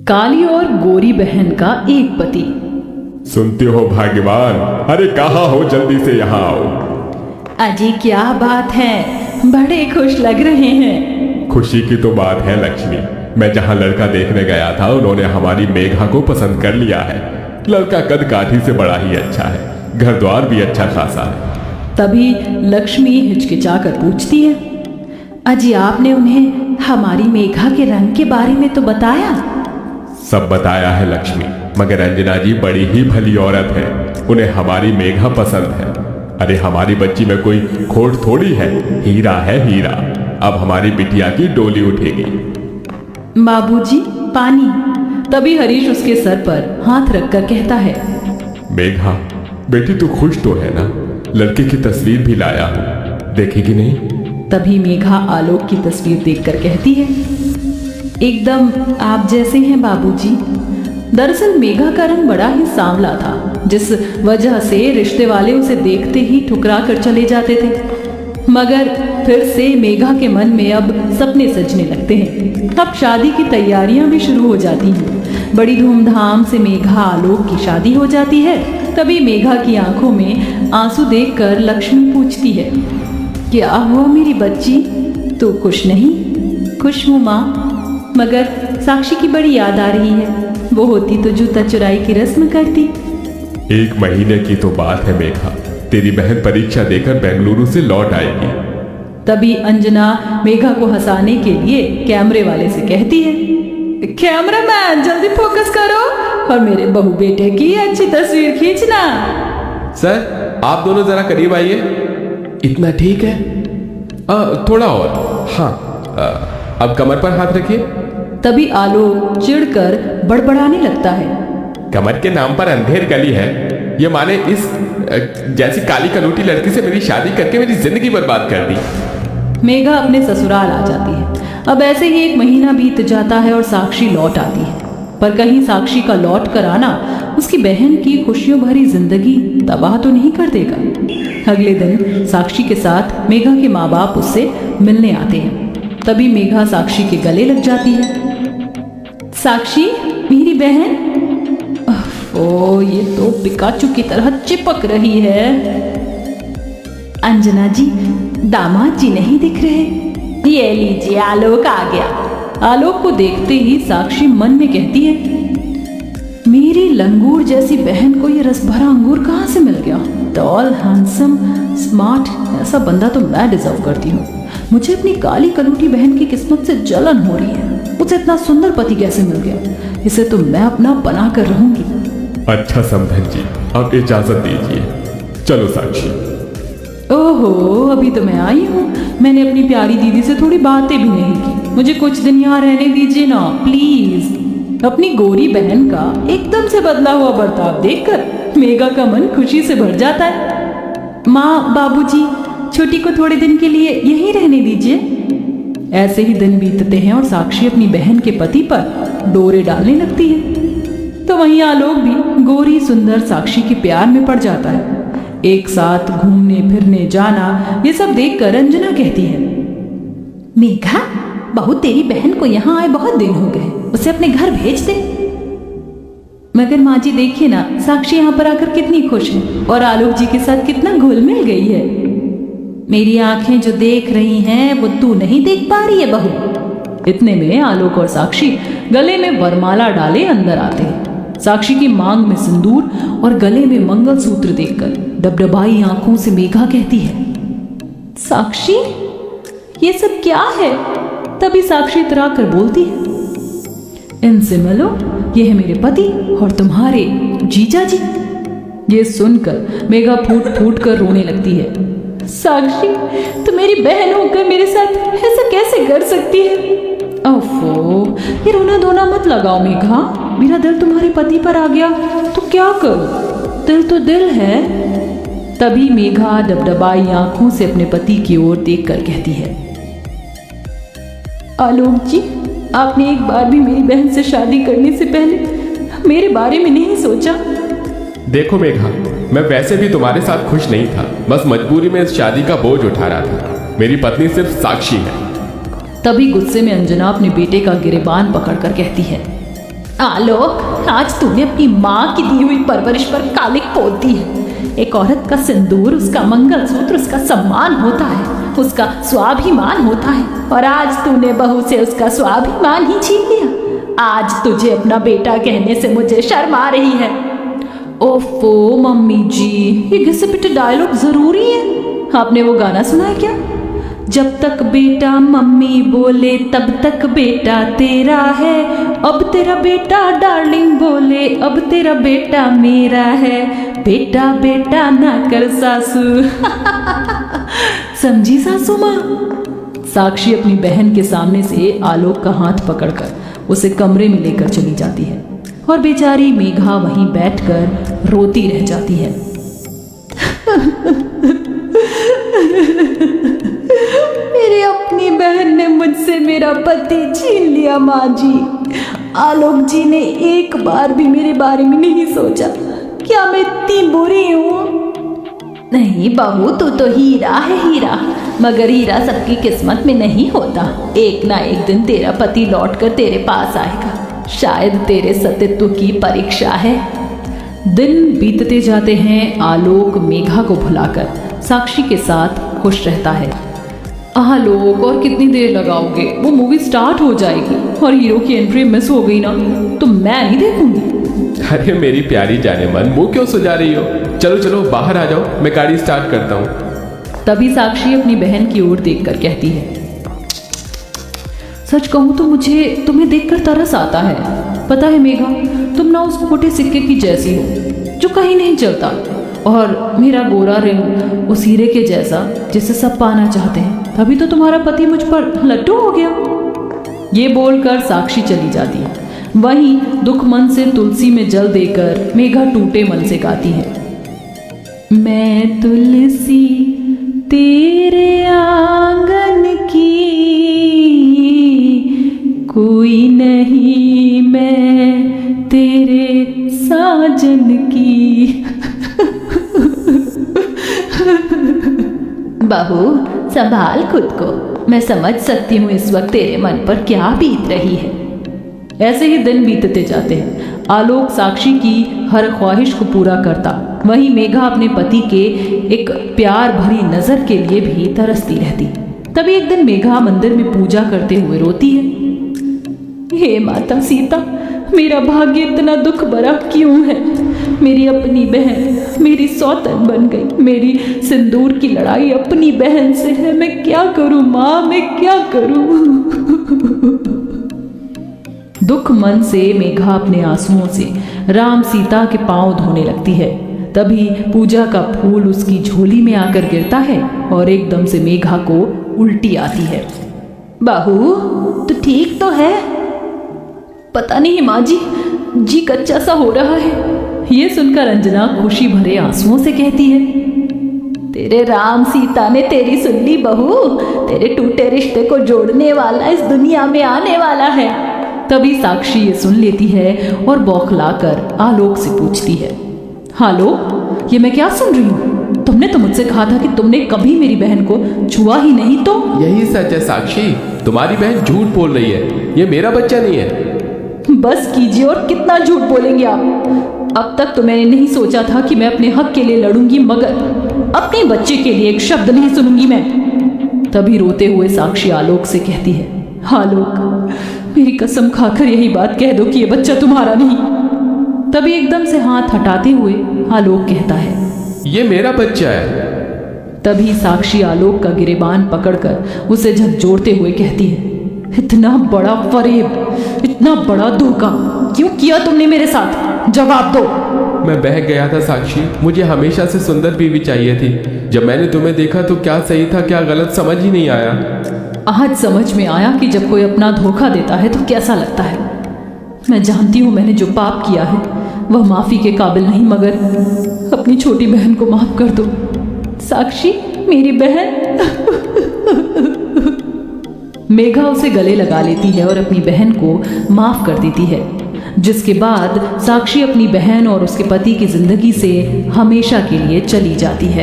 काली और गोरी बहन का एक पति। सुनते हो भाग्यवान, अरे कहाँ हो, जल्दी से यहाँ आओ। अजी क्या बात है, बड़े खुश लग रहे हैं। खुशी की तो बात है लक्ष्मी, मैं जहाँ लड़का देखने गया था उन्होंने हमारी मेघा को पसंद कर लिया है। लड़का कद काठी से बड़ा ही अच्छा है, घर द्वार भी अच्छा खासा है। तभी लक्ष्मी हिचकिचा कर पूछती है, अजी आपने उन्हें हमारी मेघा के रंग के बारे में तो बताया? सब बताया है लक्ष्मी, मगर अंजना जी बड़ी ही भली औरत है, उन्हें हमारी मेघा पसंद है। अरे हमारी बच्ची में कोई खोट थोड़ी है, हीरा है हीरा। अब हमारी बिटिया की डोली उठेगी। बाबूजी पानी। तभी हरीश उसके सर पर हाथ रखकर कहता है, मेघा बेटी तू खुश तो है ना, लड़के की तस्वीर भी लाया हूं, देखेगी नहीं? तभी मेघा आलोक की तस्वीर देखकर कहती है, एकदम आप जैसे हैं बाबूजी। दरअसल मेघा का रंग बड़ा ही सांवला था, जिस वजह से रिश्ते वाले उसे देखते ही ठुकरा कर चले जाते थे। मगर फिर से मेघा के मन में अब सपने सजने लगते हैं। अब शादी की तैयारियां भी शुरू हो जाती हैं। बड़ी धूमधाम से मेघा आलोक की शादी हो जाती है। तभी मेघा की आंखों में आंसू देखकर लक्ष्मी पूछती है, क्या हुआ मेरी बच्ची, तू खुश नहीं? खुश हूँ माँ, मगर साक्षी की बड़ी याद आ रही है। वो होती तो जूता चुराई की रस्म करती। 1 महीने की तो बात है मेघा, तेरी बहन परीक्षा देकर बेंगलुरु से लौट आएगी। तभी अंजना मेघा को हंसाने के लिए कैमरे वाले से कहती है, कैमरामैन जल्दी फोकस करो और मेरे बहू बेटे की अच्छी तस्वीर खींचना। सर आप दोनों जरा करीब आइए। इतना ठीक है? थोड़ा और। हाँ, अब कमर पर हाथ रखिए। तभी आलोक चिढ़कर बड़बड़ाने लगता है, कमर के नाम पर अंधेर गली है, ये माने इस जैसी काली कलूटी लड़की से मेरी शादी करके मेरी जिंदगी बर्बाद कर दी। मेघा अपने ससुराल आ जाती है। अब ऐसे ही 1 महीना बीत जाता है और साक्षी लौट आती है। पर कहीं साक्षी का लौट कर आना उसकी बहन की खुशियों भरी जिंदगी तबाह तो नहीं कर देगा। अगले दिन साक्षी के साथ मेघा के माँ बाप उससे मिलने आते हैं। तभी मेघा साक्षी के गले लग जाती है। साक्षी मेरी बहन। ओ ये तो पिकाचू की तरह चिपक रही है। अंजना जी, दामाद जी नहीं दिख रहे। ये लीजिए आलोक आ गया। आलोक को देखते ही साक्षी मन में कहती है, मेरी लंगूर जैसी बहन को ये रस भरा अंगूर कहाँ से मिल गया? टॉल, हैंडसम, स्मार्ट, ऐसा बंदा तो मैं डिजर्व करती हूँ। मुझे अपनी काली कलूटी बहन की किस्मत से जलन हो रही है। उसे इतना सुंदर पति कैसे मिल गया? इसे तो मैं अपना बना कर रहूंगी। अच्छा समधन जी, अब इजाजत दीजिए, चलो साक्षी। ओहो, अभी तो मैं आई हूँ। मैंने अपनी प्यारी दीदी से थोड़ी बातें भी नहीं की। मुझे कुछ दिन यहाँ रहने दीजिए ना प्लीज। अपनी गोरी बहन का एकदम से बदला हुआ बर्ताव देखकर मेघा का मन खुशी से भर जाता है। माँ, बाबूजी, छोटी को थोड़े दिन के लिए यहीं रहने दीजिए। ऐसे ही दिन बीतते हैं और साक्षी अपनी बहन के पति पर डोरे डालने लगती है। तो वहीं आलोक भी गोरी सुंदर साक्षी के प्यार में पड़ जाता है। एक साथ घूमने फिरने जाना, ये सब देखकर अंजना कहती है, मेघा बहू तेरी बहन को यहाँ आए बहुत दिन हो गए, उसे अपने घर भेज दे। मगर माँ जी देखिए ना, साक्षी यहाँ पर आकर कितनी खुश है और आलोक जी के साथ कितना घुल मिल गई है। मेरी आंखें जो देख रही हैं वो तू नहीं देख पा रही है बहू। इतने में आलोक और साक्षी गले में वरमाला डाले अंदर आते हैं। साक्षी की मांग में सिंदूर और गले में मंगलसूत्र देखकर डबडबाई आंखों से मेघा कहती है, साक्षी ये सब क्या है? तभी साक्षी इतरा कर बोलती है, इनसे मिलो, ये है मेरे पति और तुम्हारे जीजा जी। ये सुनकर मेघा फूट फूट कर रोने लगती है। साक्षी तो मेरी बहन होकर मेरे साथ ऐसा कैसे कर सकती है? ओफो, ये रोना धोना मत लगाओ मेघा। मेरा दिल तुम्हारे पति पर आ गया तो क्या करूं? दिल तो दिल है। तभी मेघा डबडबाई आंखों से अपने पति की ओर देखकर कहती है, आलोक जी, आपने एक बार भी मेरी बहन से शादी करने से पहले मेरे बारे में नहीं सोचा? देखो मेघा, मैं वैसे भी तुम्हारे साथ खुश नहीं था, बस मजबूरी में इस शादी का बोझ उठा रहा था। मेरी पत्नी सिर्फ साक्षी है। तभी गुस्से में अंजना अपने बेटे का गिरेबान पकड़कर कहती है, आलोक, आज तूने अपनी माँ की दी हुई परवरिश पर कालिक पोत दी है। एक औरत का सिंदूर, उसका मंगलसूत्र, उसका सम्मान होता है, उसका स्वाभिमान होता है, और आज तूने बहू से उसका स्वाभिमान ही छीन लिया। आज तुझे अपना बेटा कहने से मुझे शर्म आ रही है। ओफो मम्मी जी, ये घिसे पिटे डायलॉग जरूरी है? आपने वो गाना सुना है क्या? जब तक बेटा मम्मी बोले तब तक बेटा तेरा है, अब तेरा बेटा डार्लिंग बोले अब तेरा बेटा मेरा है, बेटा बेटा ना कर सासू। समझी सासू माँ? साक्षी अपनी बहन के सामने से आलोक का हाथ पकड़कर उसे कमरे में लेकर चली जाती है और बेचारी मेघा वहीं बैठकर रोती रह जाती है। मेरी अपनी बहन ने मुझसे मेरा पति छीन लिया माँ जी। आलोक जी ने एक बार भी मेरे बारे में नहीं सोचा। क्या मैं इतनी बुरी हूँ? नहीं बहू, तू तो हीरा है हीरा, मगर हीरा सबकी किस्मत में नहीं होता। एक ना एक दिन तेरा पति लौटकर तेरे पास आएगा। शायद तेरे सतीत्व की परीक्षा है। दिन बीतते जाते हैं। आलोक मेघा को भुलाकर साक्षी के साथ खुश रहता है। आलोक, और कितनी देर लगाओगे? वो मूवी स्टार्ट हो जाएगी और हीरो की एंट्री मिस हो गई ना तो मैं नहीं देखूंगी। अरे मेरी प्यारी जाने मन, मुंह क्यों सुझा रही हो? चलो चलो बाहर आ जाओ, मैं गाड़ी स्टार्ट करता हूँ। तभी साक्षी अपनी बहन की ओर देखकर कहती है, सच कहूँ तो मुझे तुम्हें देखकर तरस आता है। पता है मेघा, तुम ना उस खोटे सिक्के की जैसी हो जो कहीं नहीं चलता, और मेरा गोरा रिंग उस हीरे के जैसा जिसे सब पाना चाहते हैं। तभी तो तुम्हारा पति मुझ पर लट्टू हो गया। ये बोलकर साक्षी चली जाती है। वहीं दुख मन से तुलसी में जल देकर मेघा टूटे मन से गाती है, मैं तुलसी तेरे आंगन की, कोई नहीं मैं तेरे साजन की। बहू, संभाल खुद को। मैं समझ सकती हूँ इस वक्त तेरे मन पर क्या बीत रही है। ऐसे ही दिन बीतते जाते हैं। आलोक साक्षी की हर ख्वाहिश को पूरा करता, वहीं मेघा अपने पति के एक प्यार भरी नजर के लिए भी तरसती रहती। तभी एक दिन मेघा मंदिर में पूजा करते हुए रोती है, हे माता सीता, मेरा भाग्य इतना दुख भरा क्यों है? मेरी अपनी बहन मेरी सौतन बन गई। मेरी सिंदूर की लड़ाई अपनी बहन से है। मैं क्या करूं माँ, मैं क्या करूं? दुख मन से मेघा अपने आंसुओं से राम सीता के पांव धोने लगती है। तभी पूजा का फूल उसकी झोली में आकर गिरता है और एकदम से मेघा को उल्टी आती है। बहू, तू ठीक तो है? पता नहीं माँ जी कच्चा सा हो रहा है। ये सुनकर अंजना खुशी भरे आंसुओं से कहती है, तेरे राम सीता ने तेरी सुन ली बहू। तेरे टूटे रिश्ते को जोड़ने वाला इस दुनिया में आने वाला है। तभी साक्षी ये सुन लेती है और बौखलाकर आलोक से पूछती है, आलोक, ये मैं क्या सुन रही हूँ? तुमने तो मुझसे कहा था कि तुमने कभी मेरी बहन को छुआ ही नहीं। तो यही सच है साक्षी, तुम्हारी बहन झूठ बोल रही है। ये मेरा बच्चा नहीं है। बस कीजिए, और कितना झूठ बोलेंगे आप? अब तक तो मैंने नहीं सोचा था कि मैं अपने हक के लिए लड़ूंगी, मगर अपने बच्चे के लिए एक शब्द नहीं सुनूंगी मैं। तभी रोते हुए साक्षी आलोक से कहती है, आलोक, मेरी कसम खाकर यही बात कह दो कि ये बच्चा तुम्हारा नहीं। तभी एकदम से हाथ हटाते हुए आलोक कहता है, ये मेरा बच्चा है। तभी साक्षी आलोक का गिरेबान पकड़कर उसे झकझोरते हुए कहती है, इतना बड़ा फरेब, इतना बड़ा धोखा क्यों किया तुमने मेरे साथ? जवाब दो। मैं बह गया था साक्षी, मुझे हमेशा से सुंदर बीवी चाहिए थी। जब मैंने तुम्हें देखा तो क्या सही था क्या गलत समझ ही नहीं आया। आज समझ में आया कि जब कोई अपना धोखा देता है तो कैसा लगता है। मैं जानती हूँ मैंने जो पाप किया है वह माफ़ी के काबिल नहीं, मगर अपनी छोटी बहन को माफ़ कर दो। साक्षी, मेरी बहन। मेघा उसे गले लगा लेती है और अपनी बहन को माफ़ कर देती है, जिसके बाद साक्षी अपनी बहन और उसके पति की जिंदगी से हमेशा के लिए चली जाती है।